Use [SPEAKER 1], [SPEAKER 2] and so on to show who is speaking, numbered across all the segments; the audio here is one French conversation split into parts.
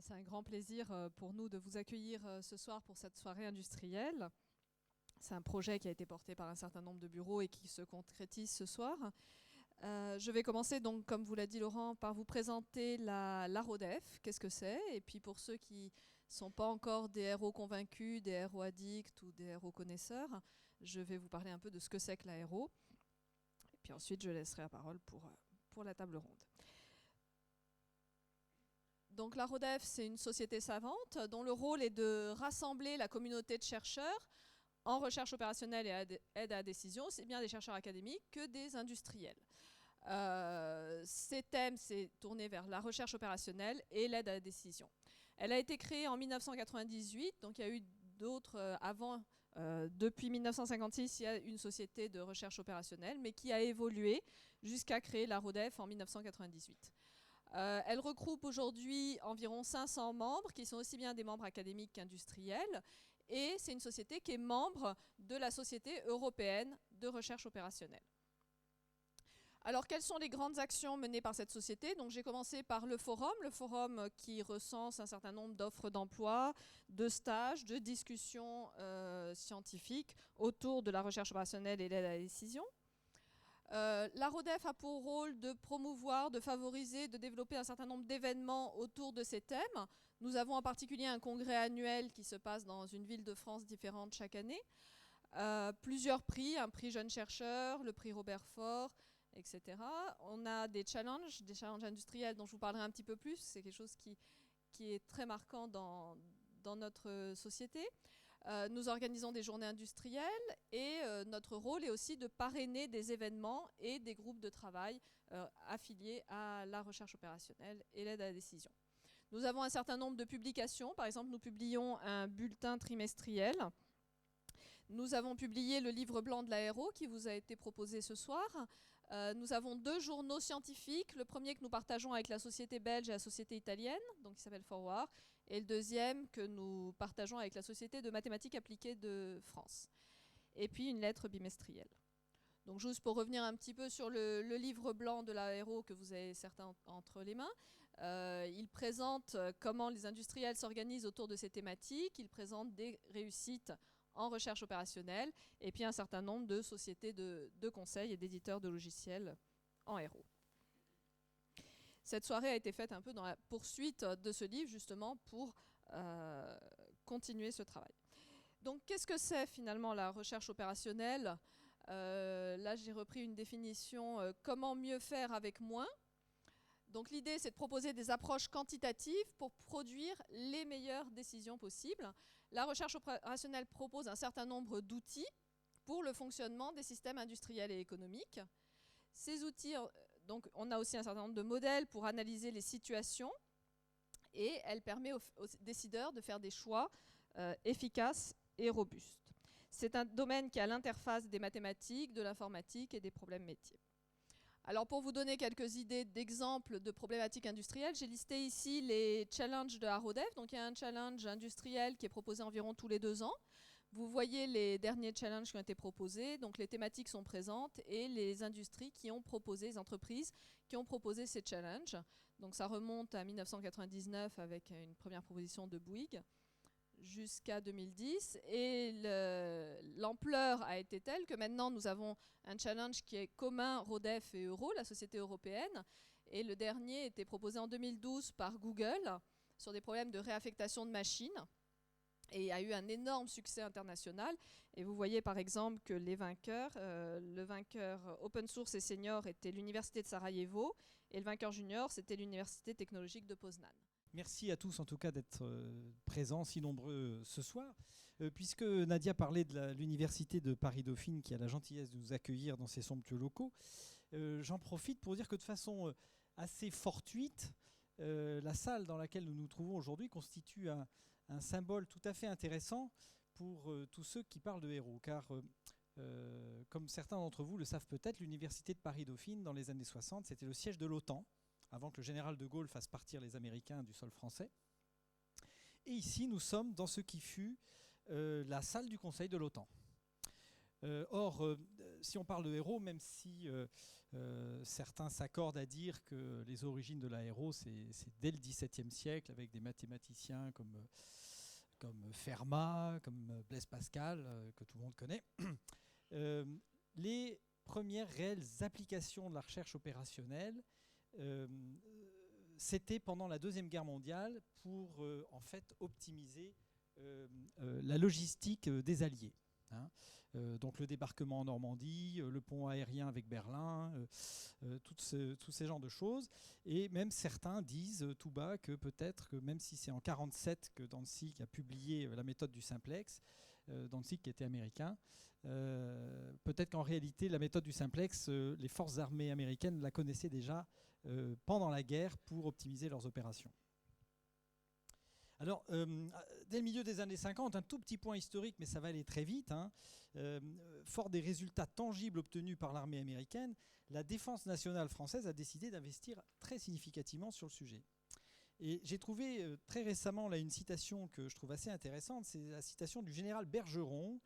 [SPEAKER 1] C'est un grand plaisir pour nous de vous accueillir ce soir pour cette soirée industrielle. C'est un projet qui a été porté par un certain nombre de bureaux et qui se concrétise ce soir. Je vais commencer donc, comme vous l'a dit Laurent, par vous présenter la RODEF, qu'est-ce que c'est, et puis pour ceux qui ne sont pas encore des RO convaincus, des RO addicts ou des RO connaisseurs, je vais vous parler un peu de ce que c'est que la RO. Et puis ensuite, je laisserai la parole pour la table ronde. Donc la RODEF, c'est une société savante dont le rôle est de rassembler la communauté de chercheurs en recherche opérationnelle et aide à la décision, aussi bien des chercheurs académiques que des industriels. Ces thèmes, c'est tourné vers la recherche opérationnelle et l'aide à la décision. Elle a été créée en 1998, donc il y a eu d'autres avant. Depuis 1956, il y a une société de recherche opérationnelle, mais qui a évolué jusqu'à créer la RODEF en 1998. Elle regroupe aujourd'hui environ 500 membres, qui sont aussi bien des membres académiques qu'industriels, et c'est une société qui est membre de la Société européenne de recherche opérationnelle. Alors, quelles sont les grandes actions menées par cette société? Donc, j'ai commencé par le forum qui recense un certain nombre d'offres d'emploi, de stages, de discussions scientifiques autour de la recherche opérationnelle et l'aide à la décision. La RODEF a pour rôle de promouvoir, de favoriser, de développer un certain nombre d'événements autour de ces thèmes. Nous avons en particulier un congrès annuel qui se passe dans une ville de France différente chaque année. Plusieurs prix, un prix jeune chercheur, le prix Robert Faure, etc. On a des challenges industriels dont je vous parlerai un petit peu plus. C'est quelque chose qui est très marquant dans notre société. Nous organisons des journées industrielles et notre rôle est aussi de parrainer des événements et des groupes de travail affiliés à la recherche opérationnelle et l'aide à la décision. Nous avons un certain nombre de publications. Par exemple, nous publions un bulletin trimestriel. Nous avons publié le livre blanc de l'ARO qui vous a été proposé ce soir. Nous avons 2 journaux scientifiques. Le premier que nous partageons avec la société belge et la société italienne, donc qui s'appelle Forward, et le deuxième que nous partageons avec la Société de mathématiques appliquées de France. Et puis une lettre bimestrielle. Donc juste pour revenir un petit peu sur le livre blanc de l'ARO que vous avez certains entre les mains, il présente comment les industriels s'organisent autour de ces thématiques, il présente des réussites en recherche opérationnelle et puis un certain nombre de sociétés de conseil et d'éditeurs de logiciels en RO. Cette soirée a été faite un peu dans la poursuite de ce livre, justement, pour continuer ce travail. Donc, qu'est-ce que c'est finalement la recherche opérationnelle? Là, j'ai repris une définition, comment mieux faire avec moins. Donc, l'idée, c'est de proposer des approches quantitatives pour produire les meilleures décisions possibles. La recherche opérationnelle propose un certain nombre d'outils pour le fonctionnement des systèmes industriels et économiques. Ces outils, donc, on a aussi un certain nombre de modèles pour analyser les situations et elle permet aux décideurs de faire des choix efficaces et robustes. C'est un domaine qui est à l'interface des mathématiques, de l'informatique et des problèmes métiers. Alors pour vous donner quelques idées d'exemples de problématiques industrielles, j'ai listé ici les challenges de la RODEF. Donc il y a un challenge industriel qui est proposé environ tous les 2 ans. Vous voyez les derniers challenges qui ont été proposés, donc les thématiques sont présentes et les industries qui ont proposé, les entreprises qui ont proposé ces challenges. Donc ça remonte à 1999 avec une première proposition de Bouygues jusqu'à 2010 et l'ampleur a été telle que maintenant nous avons un challenge qui est commun RODEF et Euro, la société européenne, et le dernier était proposé en 2012 par Google sur des problèmes de réaffectation de machines. Et il y a eu un énorme succès international. Et vous voyez par exemple que les vainqueurs, le vainqueur open source et senior était l'Université de Sarajevo et le vainqueur junior c'était l'Université technologique de Poznan.
[SPEAKER 2] Merci à tous en tout cas d'être présents, si nombreux ce soir. Puisque Nadia parlait de l'Université de Paris-Dauphine qui a la gentillesse de nous accueillir dans ses somptueux locaux, j'en profite pour dire que de façon assez fortuite, la salle dans laquelle nous nous trouvons aujourd'hui constitue un symbole tout à fait intéressant pour tous ceux qui parlent de héros. Car, comme certains d'entre vous le savent peut-être, l'Université de Paris-Dauphine, dans les années 60, c'était le siège de l'OTAN, avant que le général de Gaulle fasse partir les Américains du sol français. Et ici, nous sommes dans ce qui fut la salle du Conseil de l'OTAN. Or, si on parle de héros, même si certains s'accordent à dire que les origines de l'aéro, c'est dès le XVIIe siècle, avec des mathématiciens comme Fermat, comme Blaise Pascal, que tout le monde connaît. Les premières réelles applications de la recherche opérationnelle, c'était pendant la Deuxième Guerre mondiale pour en fait optimiser la logistique des Alliés. Hein. Donc le débarquement en Normandie, le pont aérien avec Berlin, tous ces genres de choses. Et même certains disent tout bas que peut-être que même si c'est en 1947 que Danzig a publié la méthode du simplex, Danzig qui était américain, peut-être qu'en réalité la méthode du simplex, les forces armées américaines la connaissaient déjà pendant la guerre pour optimiser leurs opérations. Alors, dès le milieu des années 50, un tout petit point historique, mais ça va aller très vite, hein, fort des résultats tangibles obtenus par l'armée américaine, la défense nationale française a décidé d'investir très significativement sur le sujet. Et j'ai trouvé très récemment là, une citation que je trouve assez intéressante, c'est la citation du général Bergeron,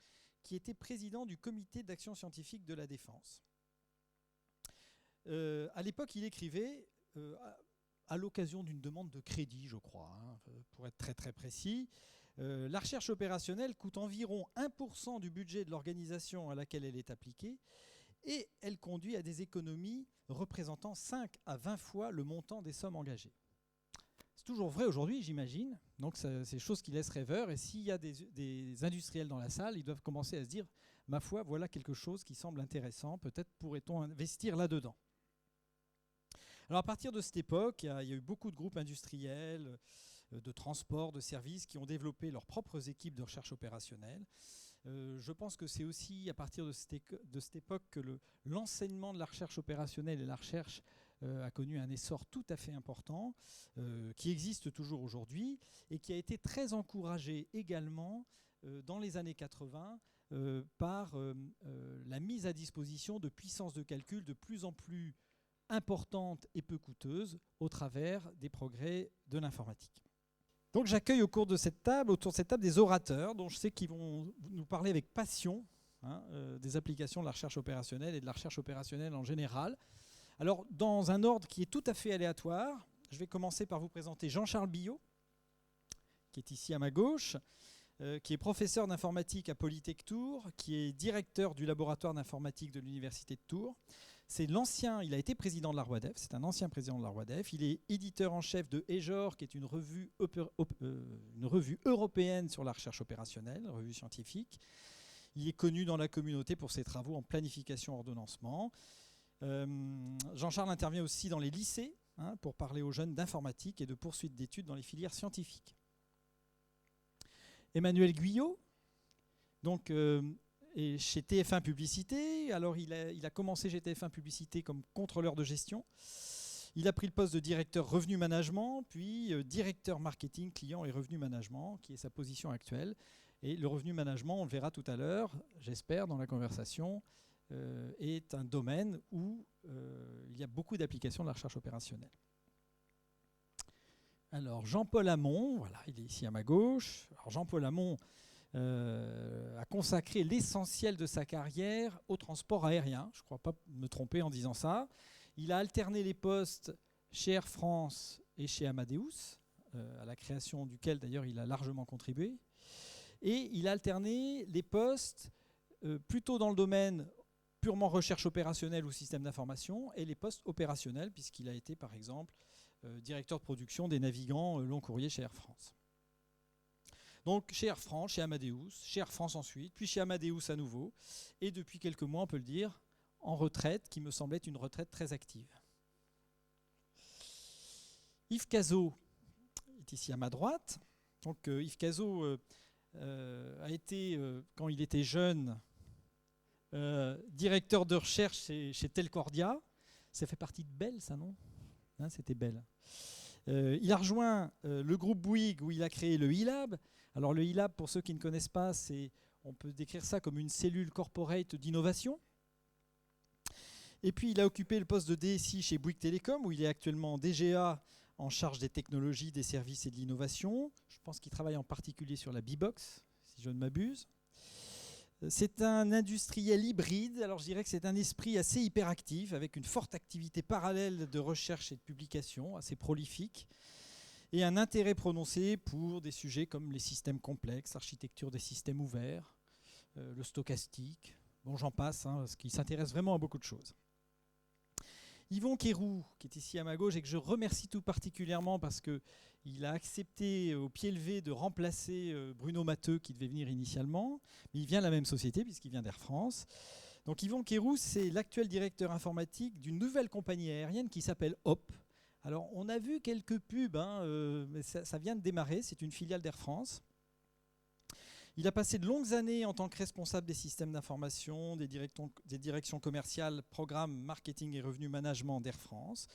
[SPEAKER 2] qui était président du comité d'action scientifique de la défense. À l'époque, il écrivait... à l'occasion d'une demande de crédit, je crois, hein, pour être très très précis. La recherche opérationnelle coûte environ 1% du budget de l'organisation à laquelle elle est appliquée et elle conduit à des économies représentant 5 à 20 fois le montant des sommes engagées. C'est toujours vrai aujourd'hui, j'imagine. Donc c'est des choses qui laissent rêveur. Et s'il y a des industriels dans la salle, ils doivent commencer à se dire, ma foi, voilà quelque chose qui semble intéressant. Peut-être pourrait-on investir là-dedans. Alors à partir de cette époque, il y a eu beaucoup de groupes industriels, de transport, de services qui ont développé leurs propres équipes de recherche opérationnelle. Je pense que c'est aussi à partir de cette époque que l'enseignement de la recherche opérationnelle et la recherche a connu un essor tout à fait important, qui existe toujours aujourd'hui et qui a été très encouragé également dans les années 80 par la mise à disposition de puissances de calcul de plus en plus importante et peu coûteuse au travers des progrès de l'informatique. Donc j'accueille autour de cette table des orateurs dont je sais qu'ils vont nous parler avec passion des applications de la recherche opérationnelle et de la recherche opérationnelle en général. Alors dans un ordre qui est tout à fait aléatoire, je vais commencer par vous présenter Jean-Charles Billot, qui est ici à ma gauche, qui est professeur d'informatique à Polytech Tours, qui est directeur du laboratoire d'informatique de l'Université de Tours. Il a été président de la ROIDEF, c'est un ancien président de la ROIDEF. Il est éditeur en chef de EJOR, qui est une revue européenne sur la recherche opérationnelle, une revue scientifique. Il est connu dans la communauté pour ses travaux en planification ordonnancement. Jean-Charles intervient aussi dans les lycées pour parler aux jeunes d'informatique et de poursuite d'études dans les filières scientifiques. Emmanuel Guyot, donc... Et chez TF1 Publicité, alors il a commencé chez TF1 Publicité comme contrôleur de gestion. Il a pris le poste de directeur revenu management, puis directeur marketing, client et revenu management, qui est sa position actuelle. Et le revenu management, on le verra tout à l'heure, j'espère, dans la conversation, est un domaine où il y a beaucoup d'applications de la recherche opérationnelle. Alors Jean-Paul Hamon, voilà, il est ici à ma gauche. Alors Jean-Paul Hamon a consacré l'essentiel de sa carrière au transport aérien. Je ne crois pas me tromper en disant ça. Il a alterné les postes chez Air France et chez Amadeus, à la création duquel d'ailleurs il a largement contribué. Et il a alterné les postes plutôt dans le domaine purement recherche opérationnelle ou système d'information et les postes opérationnels, puisqu'il a été par exemple directeur de production des navigants long courrier chez Air France. Donc chez Air France, chez Amadeus, chez Air France ensuite, puis chez Amadeus à nouveau, et depuis quelques mois, on peut le dire, en retraite, qui me semblait une retraite très active. Yves Cazot est ici à ma droite. Donc Yves Cazot a été, quand il était jeune, directeur de recherche chez Telcordia. Ça fait partie de Bell, ça, non ? C'était Bell. Il a rejoint le groupe Bouygues où il a créé le e-Lab. Alors le e-Lab, pour ceux qui ne connaissent pas, on peut décrire ça comme une cellule corporate d'innovation. Et puis il a occupé le poste de DSI chez Bouygues Télécom, où il est actuellement DGA en charge des technologies, des services et de l'innovation. Je pense qu'il travaille en particulier sur la B-Box, si je ne m'abuse. C'est un industriel hybride, alors je dirais que c'est un esprit assez hyperactif, avec une forte activité parallèle de recherche et de publication, assez prolifique, et un intérêt prononcé pour des sujets comme les systèmes complexes, l'architecture des systèmes ouverts, le stochastique, bon j'en passe, parce qu'il s'intéresse vraiment à beaucoup de choses. Yvon Quéroux, qui est ici à ma gauche et que je remercie tout particulièrement parce qu'il a accepté au pied levé de remplacer Bruno Matteux qui devait venir initialement, mais il vient de la même société puisqu'il vient d'Air France. Donc Yvon Quéroux, c'est l'actuel directeur informatique d'une nouvelle compagnie aérienne qui s'appelle HOP. Alors on a vu quelques pubs, mais ça vient de démarrer, c'est une filiale d'Air France. Il a passé de longues années en tant que responsable des systèmes d'information, des directions commerciales, programmes, marketing et revenu management d'Air France.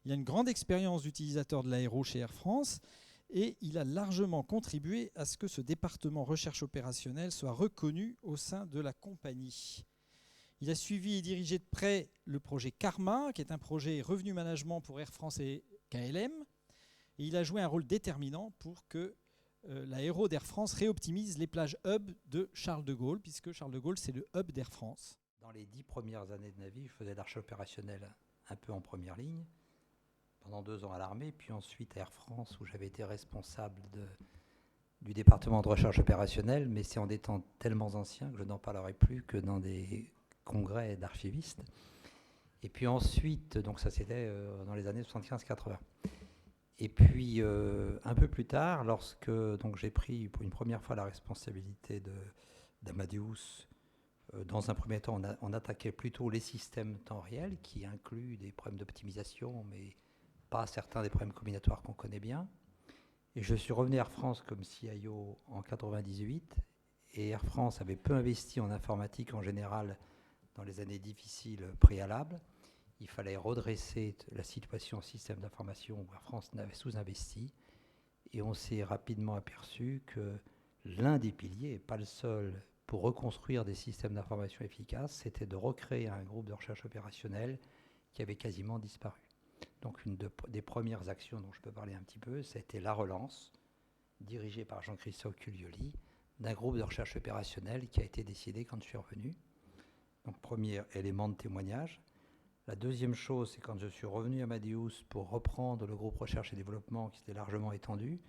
[SPEAKER 2] Il a une grande expérience d'utilisateur de l'aéro chez Air France et il a largement contribué à ce que ce département recherche opérationnelle soit reconnu au sein de la compagnie. Il a suivi et dirigé de près le projet Karma, qui est un projet revenu management pour Air France et KLM. Et il a joué un rôle déterminant pour que l'aéro d'Air France réoptimise les plages hub de Charles de Gaulle, puisque Charles de Gaulle, c'est le hub d'Air France.
[SPEAKER 3] Dans les 10 premières années de ma vie, je faisais de la recherche opérationnelle un peu en première ligne, pendant 2 ans à l'armée, puis ensuite à Air France, où j'avais été responsable du département de recherche opérationnelle, mais c'est en des temps tellement anciens que je n'en parlerai plus que dans des congrès d'archivistes. Et puis ensuite, donc ça c'était dans les années 75-80. Et puis, un peu plus tard, lorsque donc, j'ai pris pour une première fois la responsabilité d'Amadeus, dans un premier temps, on attaquait plutôt les systèmes temps réel, qui incluent des problèmes d'optimisation, mais pas certains des problèmes combinatoires qu'on connaît bien. Et je suis revenu à Air France comme CIO en 98, et Air France avait peu investi en informatique en général dans les années difficiles préalables. Il fallait redresser la situation en système d'information où Air France n'avait sous-investi. Et on s'est rapidement aperçu que l'un des piliers, et pas le seul, pour reconstruire des systèmes d'information efficaces, c'était de recréer un groupe de recherche opérationnelle qui avait quasiment disparu. Donc une des premières actions dont je peux parler un petit peu, ça a été la relance, dirigée par Jean-Christophe Culioli, d'un groupe de recherche opérationnelle qui a été décidé quand je suis revenu. Donc premier élément de témoignage. La deuxième chose, c'est quand je suis revenu à Amadeus pour reprendre le groupe recherche et développement qui s'était largement étendu.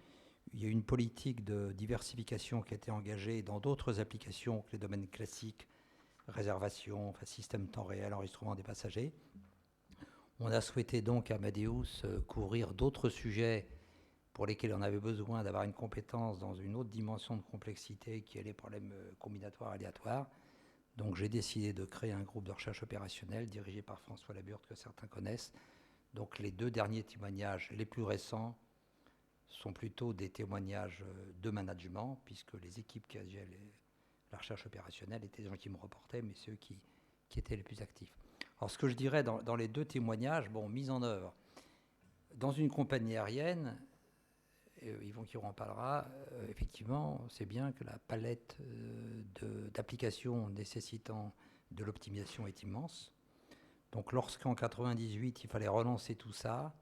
[SPEAKER 3] Il y a eu une politique de diversification qui a été engagée dans d'autres applications que les domaines classiques, réservation, enfin, système temps réel, enregistrement des passagers. On a souhaité donc à Amadeus couvrir d'autres sujets pour lesquels on avait besoin d'avoir une compétence dans une autre dimension de complexité qui est les problèmes combinatoires aléatoires. Donc j'ai décidé de créer un groupe de recherche opérationnelle dirigé par François Laburde, que certains connaissent. Donc les 2 derniers témoignages, les plus récents, sont plutôt des témoignages de management, puisque les équipes qui faisaient la recherche opérationnelle étaient des gens qui me reportaient, mais ceux qui étaient les plus actifs. Alors ce que je dirais dans les 2 témoignages, mise en œuvre, dans une compagnie aérienne, Yvon Quéroux en parlera, effectivement, c'est bien que la palette d'applications nécessitant de l'optimisation est immense. Donc lorsqu'en 98, il fallait relancer tout ça,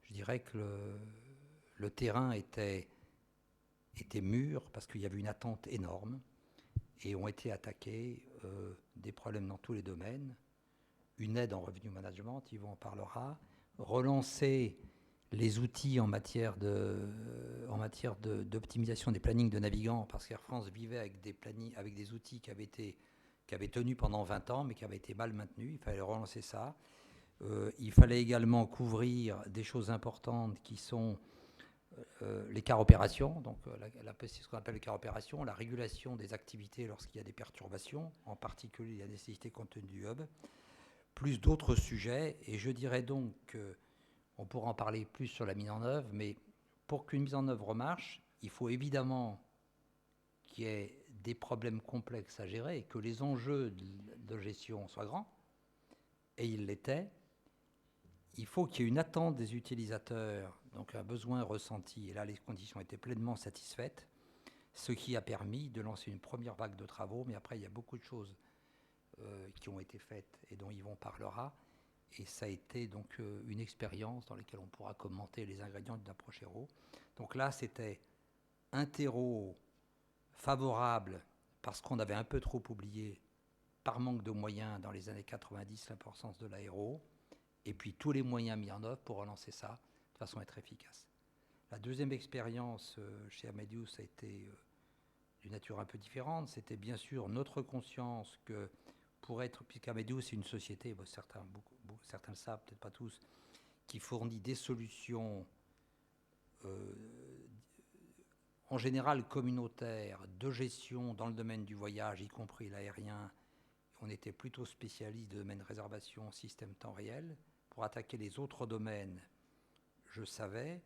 [SPEAKER 3] je dirais que le terrain était mûr parce qu'il y avait une attente énorme et ont été attaqués des problèmes dans tous les domaines. Une aide en revenu management, Yvon en parlera. Relancer les outils en matière d'optimisation des plannings de navigants, parce qu'Air France vivait avec des outils qui avaient tenu pendant 20 ans, mais qui avaient été mal maintenus. Il fallait relancer ça. Il fallait également couvrir des choses importantes qui sont les quarts opérations, donc ce qu'on appelle les quarts opérations, la régulation des activités lorsqu'il y a des perturbations, en particulier la nécessité compte tenu du hub, plus d'autres sujets. Et je dirais donc que on pourra en parler plus sur la mise en œuvre, mais pour qu'une mise en œuvre marche, il faut évidemment qu'il y ait des problèmes complexes à gérer et que les enjeux de gestion soient grands, et ils l'étaient. Il faut qu'il y ait une attente des utilisateurs, donc un besoin ressenti, et là les conditions étaient pleinement satisfaites, ce qui a permis de lancer une première vague de travaux, mais après il y a beaucoup de choses qui ont été faites et dont Yvon parlera. Et ça a été donc une expérience dans laquelle on pourra commenter les ingrédients d'une approche héros. Donc là, c'était un terreau favorable parce qu'on avait un peu trop oublié, par manque de moyens dans les années 90, l'importance de l'aéro, et puis tous les moyens mis en œuvre pour relancer ça de façon à être efficace. La deuxième expérience chez Amadeus a été d'une nature un peu différente. C'était bien sûr notre conscience que pour être, puisqu'Amadeus c'est une société, bon, certains le savent, peut-être pas tous, qui fournit des solutions en général communautaires de gestion dans le domaine du voyage, y compris l'aérien. On était plutôt spécialiste de domaine réservation, système temps réel. Pour attaquer les autres domaines, je savais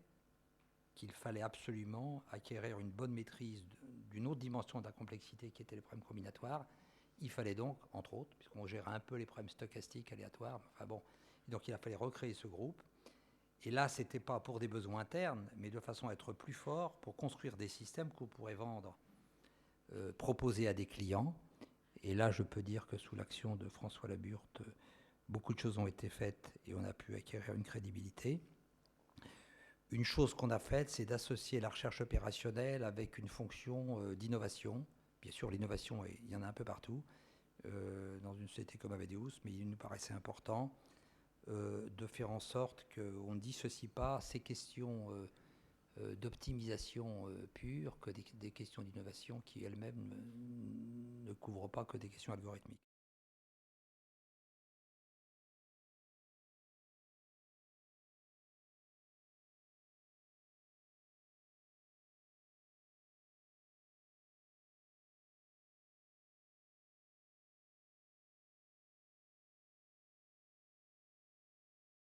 [SPEAKER 3] qu'il fallait absolument acquérir une bonne maîtrise d'une autre dimension de la complexité qui était les problèmes combinatoires. Il fallait donc, entre autres, puisqu'on gérait un peu les problèmes stochastiques aléatoires, enfin bon, donc il a fallu recréer ce groupe. Et là, ce n'était pas pour des besoins internes, mais de façon à être plus fort pour construire des systèmes qu'on pourrait vendre, proposer à des clients. Et là, je peux dire que sous l'action de François Laburte, beaucoup de choses ont été faites et on a pu acquérir une crédibilité. Une chose qu'on a faite, c'est d'associer la recherche opérationnelle avec une fonction d'innovation. Bien sûr, l'innovation, il y en a un peu partout, dans une société comme Amadeus, mais il nous paraissait important de faire en sorte qu'on ne dissocie pas ces questions d'optimisation pure que des questions d'innovation qui elles-mêmes ne couvrent pas que des questions algorithmiques.